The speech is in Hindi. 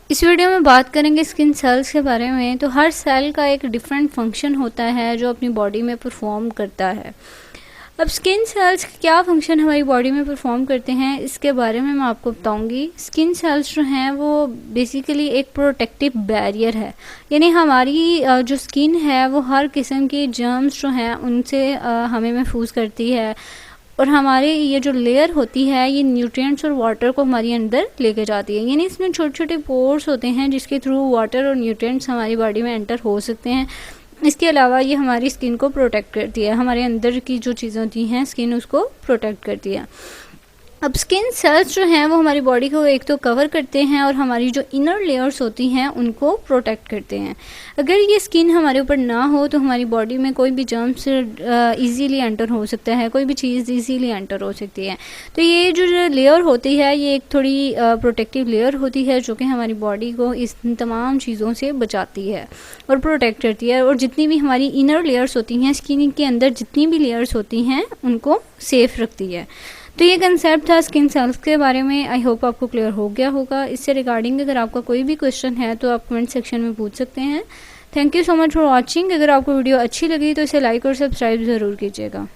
इस वीडियो में बात करेंगे स्किन सेल्स के बारे में। तो हर सेल का एक डिफरेंट फंक्शन होता है जो अपनी बॉडी में परफॉर्म करता है। अब स्किन सेल्स क्या फंक्शन हमारी बॉडी में परफॉर्म करते हैं इसके बारे में मैं आपको बताऊंगी। स्किन सेल्स जो हैं वो बेसिकली एक प्रोटेक्टिव बैरियर है, यानी हमारी जो स्किन है वो हर किस्म के जर्म्स जो हैं उनसे हमें महफूज करती है, और हमारे ये जो लेयर होती है ये न्यूट्रिएंट्स और वाटर को हमारे अंदर लेके जाती है। यानी इसमें छोटे छोटे पोर्स होते हैं जिसके थ्रू वाटर और न्यूट्रिएंट्स हमारी बॉडी में एंटर हो सकते हैं। इसके अलावा ये हमारी स्किन को प्रोटेक्ट करती है, हमारे अंदर की जो चीज़ें होती हैं स्किन उसको प्रोटेक्ट करती है। अब स्किन सेल्स जो हैं वो हमारी बॉडी को एक तो कवर करते हैं और हमारी जो इनर लेयर्स होती हैं उनको प्रोटेक्ट करते हैं। अगर ये स्किन हमारे ऊपर ना हो तो हमारी बॉडी में कोई भी जर्म्स इजीली एंटर हो सकता है, कोई भी चीज़ इजीली एंटर हो सकती है। तो ये जो लेयर होती है ये एक थोड़ी प्रोटेक्टिव लेयर होती है जो कि हमारी बॉडी को इस तमाम चीज़ों से बचाती है और प्रोटेक्ट करती है। और जितनी भी हमारी इनर लेयर्स होती हैं, स्किन के अंदर जितनी भी लेयर्स होती हैं उनको सेफ रखती है। तो ये कंसेप्ट था स्किन सेल्स के बारे में। आई होप आपको क्लियर हो गया होगा। इससे रिगार्डिंग अगर आपका कोई भी क्वेश्चन है तो आप कमेंट सेक्शन में पूछ सकते हैं। Thank you so much for watching. अगर आपको वीडियो अच्छी लगी तो इसे लाइक और सब्सक्राइब ज़रूर कीजिएगा।